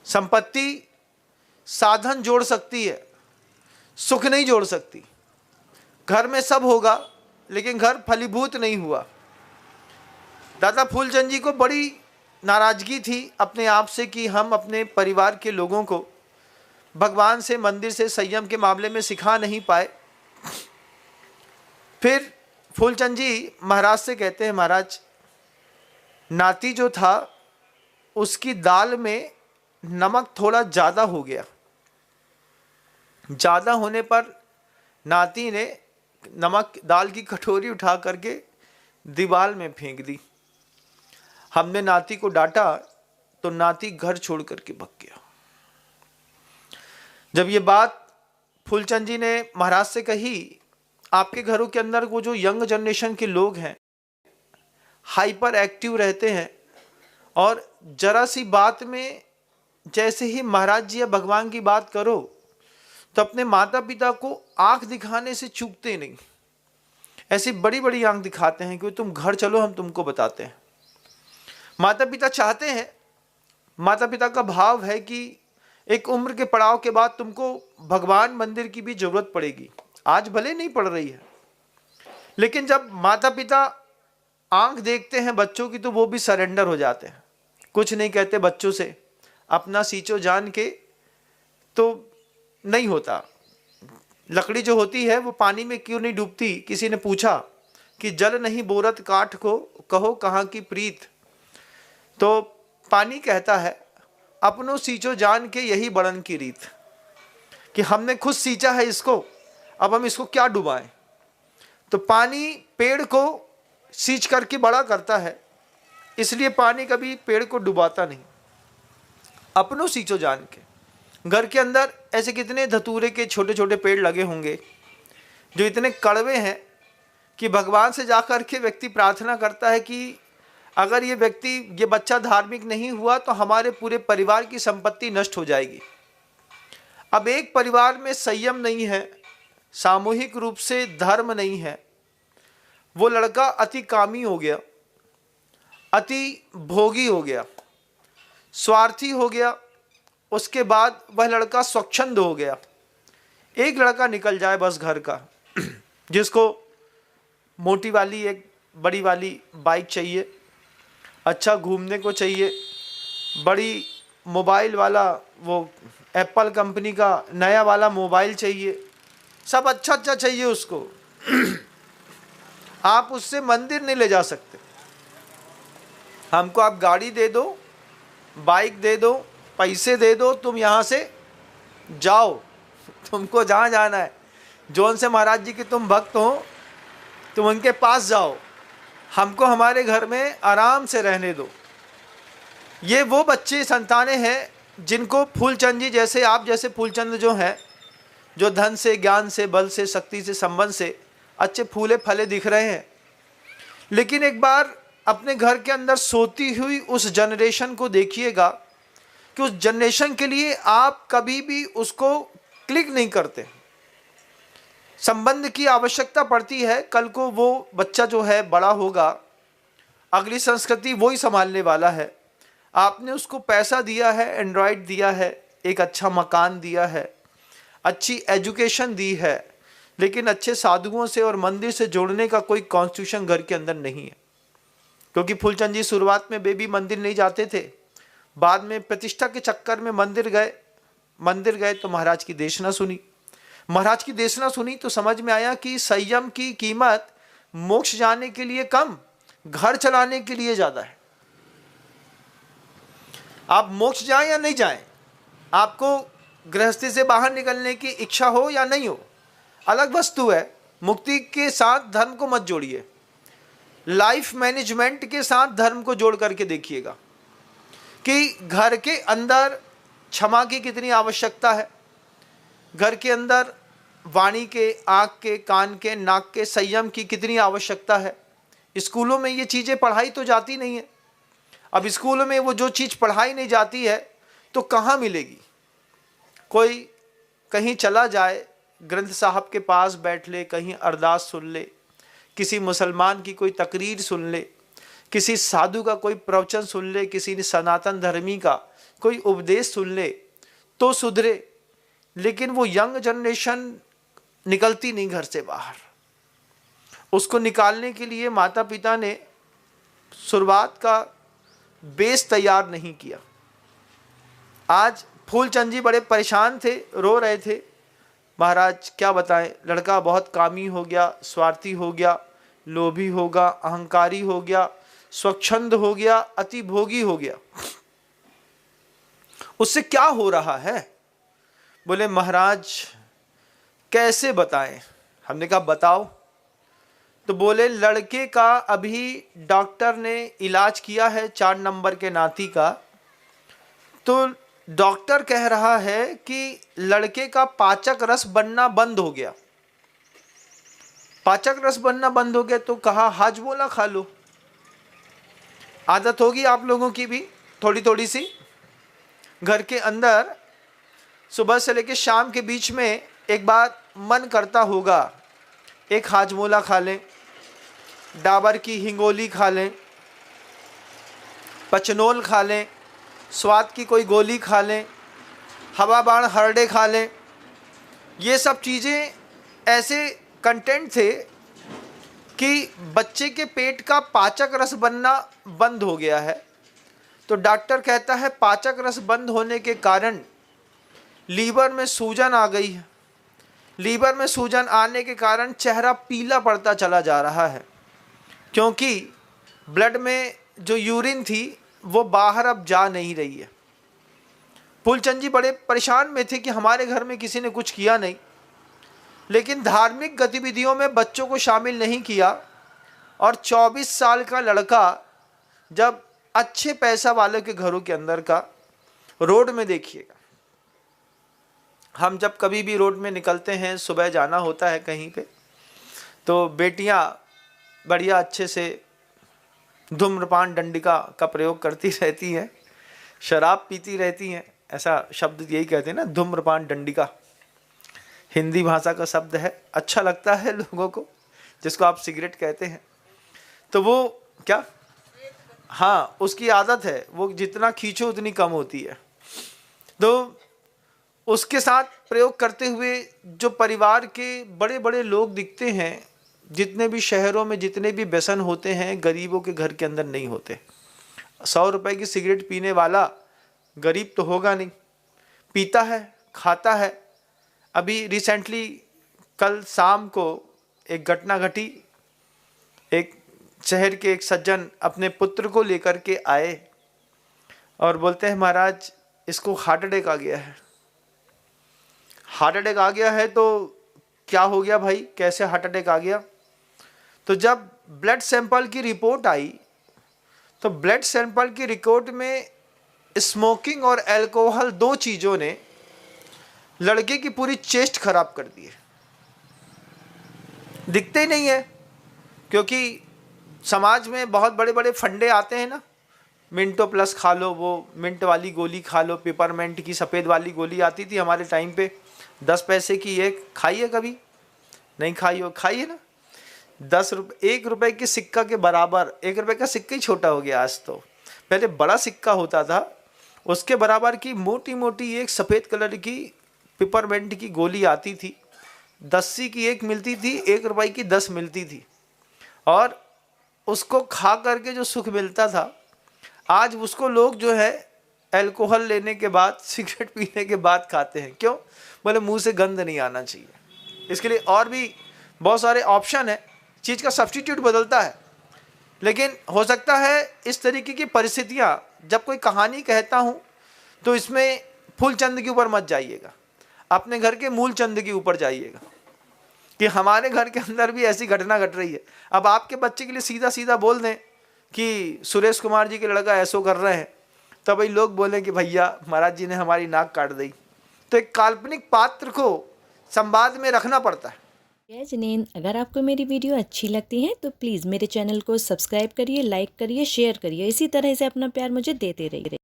संपत्ति साधन जोड़ सकती है, सुख नहीं जोड़ सकती। घर में सब होगा लेकिन घर फलीभूत नहीं हुआ। दादा फूलचंद जी को बड़ी नाराजगी थी अपने आप से कि हम अपने परिवार के लोगों को भगवान से, मंदिर से संयम के मामले में सिखा नहीं पाए। फिर फूलचंद जी महाराज से कहते हैं, महाराज नाती जो था उसकी दाल में नमक थोड़ा ज़्यादा हो गया। ज़्यादा होने पर नाती ने नमक दाल की कटोरी उठा करके दीवार में फेंक दी। हमने नाती को डांटा तो नाती घर छोड़ करके भाग गया। जब ये बात फूलचंद जी ने महाराज से कही, आपके घरों के अंदर वो जो यंग जनरेशन के लोग हैं हाइपर एक्टिव रहते हैं और जरा सी बात में जैसे ही महाराज जी या भगवान की बात करो तो अपने माता पिता को आंख दिखाने से चूकते नहीं। ऐसी बड़ी बड़ी आंख दिखाते हैं कि तुम घर चलो हम तुमको बताते हैं। माता पिता चाहते हैं, माता पिता का भाव है कि एक उम्र के पड़ाव के बाद तुमको भगवान मंदिर की भी जरूरत पड़ेगी। आज भले नहीं पड़ रही है लेकिन जब माता पिता आंख देखते हैं बच्चों की तो वो भी सरेंडर हो जाते हैं, कुछ नहीं कहते बच्चों से, अपना सींचो जान के तो नहीं होता। लकड़ी जो होती है वो पानी में क्यों नहीं डूबती? किसी ने पूछा कि जल नहीं बोरत काठ को, कहो कहाँ की प्रीत। तो पानी कहता है अपनों सींचो जान के यही बड़न की रीत, कि हमने खुद सींचा है इसको, अब हम इसको क्या डुबाएं। तो पानी पेड़ को सींच करके बड़ा करता है, इसलिए पानी कभी पेड़ को डुबाता नहीं। अपनों सींचो जान के। घर के अंदर ऐसे कितने धतूरे के छोटे छोटे पेड़ लगे होंगे जो इतने कड़वे हैं कि भगवान से जाकर के व्यक्ति प्रार्थना करता है कि अगर ये बच्चा धार्मिक नहीं हुआ तो हमारे पूरे परिवार की संपत्ति नष्ट हो जाएगी। अब एक परिवार में संयम नहीं है, सामूहिक रूप से धर्म नहीं है, वो लड़का अति कामी हो गया, अति भोगी हो गया, स्वार्थी हो गया। उसके बाद वह लड़का स्वच्छंद हो गया। एक लड़का निकल जाए बस घर का जिसको मोटी वाली एक बड़ी वाली बाइक चाहिए, अच्छा घूमने को चाहिए, बड़ी मोबाइल वाला वो एप्पल कंपनी का नया वाला मोबाइल चाहिए, सब अच्छा अच्छा चाहिए उसको। आप उससे मंदिर नहीं ले जा सकते। हमको आप गाड़ी दे दो, बाइक दे दो, पैसे दे दो, तुम यहाँ से जाओ, तुमको जहाँ जाना है, जौन से महाराज जी के तुम भक्त हो तुम उनके पास जाओ, हमको हमारे घर में आराम से रहने दो। ये वो बच्चे संतानें हैं जिनको फूलचंद जी जैसे, आप जैसे फूलचंद जो हैं, जो धन से, ज्ञान से, बल से, शक्ति से, संबंध से अच्छे फूले फले दिख रहे हैं। लेकिन एक बार अपने घर के अंदर सोती हुई उस जनरेशन को देखिएगा कि उस जनरेशन के लिए आप कभी भी उसको क्लिक नहीं करते। संबंध की आवश्यकता पड़ती है। कल को वो बच्चा जो है बड़ा होगा, अगली संस्कृति वो ही संभालने वाला है। आपने उसको पैसा दिया है, एंड्रॉयड दिया है, एक अच्छा मकान दिया है, अच्छी एजुकेशन दी है, लेकिन अच्छे साधुओं से और मंदिर से जोड़ने का कोई कॉन्स्टिट्यूशन घर के अंदर नहीं है। क्योंकि फूलचंद जी शुरुआत में बेबी मंदिर नहीं जाते थे, बाद में प्रतिष्ठा के चक्कर में मंदिर गए तो महाराज की देशना सुनी। महाराज की देशना सुनी तो समझ में आया कि संयम की कीमत मोक्ष जाने के लिए कम, घर चलाने के लिए ज्यादा है। आप मोक्ष जाएं या नहीं जाएं, आपको गृहस्थी से बाहर निकलने की इच्छा हो या नहीं हो, अलग वस्तु है। मुक्ति के साथ धर्म को मत जोड़िए, लाइफ मैनेजमेंट के साथ धर्म को जोड़ करके देखिएगा कि घर के अंदर क्षमा की कितनी आवश्यकता है, घर के अंदर वाणी के, आँख के, कान के, नाक के संयम की कितनी आवश्यकता है। स्कूलों में ये चीज़ें पढ़ाई तो जाती नहीं है। अब स्कूलों में वो जो चीज़ पढ़ाई नहीं जाती है तो कहाँ मिलेगी? कोई कहीं चला जाए, ग्रंथ साहब के पास बैठ ले, कहीं अरदास सुन ले, किसी मुसलमान की कोई तकरीर सुन ले, किसी साधु का कोई प्रवचन सुन ले, किसी सनातन धर्मी का कोई उपदेश सुन ले तो सुधरे, लेकिन वो यंग जनरेशन निकलती नहीं घर से बाहर। उसको निकालने के लिए माता पिता ने शुरुआत का बेस तैयार नहीं किया। आज फूलचंद जी बड़े परेशान थे, रो रहे थे, महाराज क्या बताएं, लड़का बहुत कामी हो गया, स्वार्थी हो गया, लोभी होगा, अहंकारी हो गया, स्वच्छंद हो गया, अति भोगी हो गया, उससे क्या हो रहा है? बोले महाराज कैसे बताएं? हमने कहा बताओ। तो बोले लड़के का अभी डॉक्टर ने इलाज किया है 4 नंबर के नाती का, तो डॉक्टर कह रहा है कि लड़के का पाचक रस बनना बंद हो गया। पाचक रस बनना बंद हो गया तो कहा हाजमोला खा लो। आदत होगी आप लोगों की भी थोड़ी थोड़ी सी, घर के अंदर सुबह से लेकर शाम के बीच में एक बार मन करता होगा एक हाजमोला खा लें, डाबर की हिंगोली खा लें, पचनोल खा लें, स्वाद की कोई गोली खा लें, हवा बाण हरडे खा लें। ये सब चीज़ें ऐसे कंटेंट थे कि बच्चे के पेट का पाचक रस बनना बंद हो गया है। तो डॉक्टर कहता है पाचक रस बंद होने के कारण लीवर में सूजन आ गई है। लीवर में सूजन आने के कारण चेहरा पीला पड़ता चला जा रहा है, क्योंकि ब्लड में जो यूरिन थी वो बाहर अब जा नहीं रही है। फूलचंद जी बड़े परेशान में थे कि हमारे घर में किसी ने कुछ किया नहीं, लेकिन धार्मिक गतिविधियों में बच्चों को शामिल नहीं किया। और 24 साल का लड़का जब अच्छे पैसा वालों के घरों के अंदर का, रोड में देखिएगा, हम जब कभी भी रोड में निकलते हैं, सुबह जाना होता है कहीं पे, तो बेटियां बढ़िया अच्छे से धूम्रपान डंडिका का प्रयोग करती रहती हैं, शराब पीती रहती हैं। ऐसा शब्द यही कहते हैं ना, धूम्रपान डंडिका हिंदी भाषा का शब्द है, अच्छा लगता है लोगों को, जिसको आप सिगरेट कहते हैं। तो वो क्या, हाँ उसकी आदत है, वो जितना खींचो उतनी कम होती है। तो उसके साथ प्रयोग करते हुए जो परिवार के बड़े बड़े लोग दिखते हैं, जितने भी शहरों में जितने भी व्यसन होते हैं, गरीबों के घर के अंदर नहीं होते। 100 रुपए की सिगरेट पीने वाला गरीब तो होगा नहीं, पीता है, खाता है। अभी रिसेंटली कल शाम को एक घटना घटी। एक शहर के एक सज्जन अपने पुत्र को लेकर के आए और बोलते हैं महाराज इसको हार्ट अटैक आ गया है। हार्ट अटैक आ गया है तो क्या हो गया भाई, कैसे हार्ट अटैक आ गया? तो जब ब्लड सैंपल की रिपोर्ट आई तो ब्लड सैंपल की रिपोर्ट में स्मोकिंग और अल्कोहल 2 चीज़ों ने लड़के की पूरी चेस्ट खराब कर दी है। दिखते ही नहीं है, क्योंकि समाज में बहुत बड़े बड़े फंडे आते हैं ना, मिंटो प्लस खा लो, वो मिंट वाली गोली खा लो, पेपरमेंट की सफ़ेद वाली गोली आती थी हमारे टाइम पे, 10 पैसे की एक, खाइए कभी नहीं खाई हो, खाइए ना। 10 रुपये, 1 रुपये के सिक्का के बराबर, 1 रुपये का सिक्का ही छोटा हो गया आज तो, पहले बड़ा सिक्का होता था, उसके बराबर की मोटी मोटी एक सफ़ेद कलर की पेपरमेंट की गोली आती थी। 10 की एक मिलती थी, 1 रुपये की 10 मिलती थी, और उसको खा करके जो सुख मिलता था, आज उसको लोग जो है अल्कोहल लेने के बाद, सिगरेट पीने के बाद खाते हैं। क्यों? बोले मुंह से गंध नहीं आना चाहिए। इसके लिए और भी बहुत सारे ऑप्शन है, चीज़ का सब्स्टिट्यूट बदलता है। लेकिन हो सकता है इस तरीके की परिस्थितियाँ, जब कोई कहानी कहता हूँ तो इसमें फूलचंद के ऊपर मत जाइएगा, अपने घर के मूलचंद के ऊपर जाइएगा कि हमारे घर के अंदर भी ऐसी घटना घट रही है। अब आपके बच्चे के लिए सीधा सीधा बोल दें कि सुरेश कुमार जी के लड़का ऐसो कर रहे हैं, तब भाई लोग बोले कि भैया महाराज जी ने हमारी नाक काट दी। तो एक काल्पनिक पात्र को संवाद में रखना पड़ता है। जय जिनेंद्र, अगर आपको मेरी वीडियो अच्छी लगती है तो प्लीज़ मेरे चैनल को सब्सक्राइब करिए, लाइक करिए, शेयर करिए। इसी तरह से अपना प्यार मुझे देते रहिए।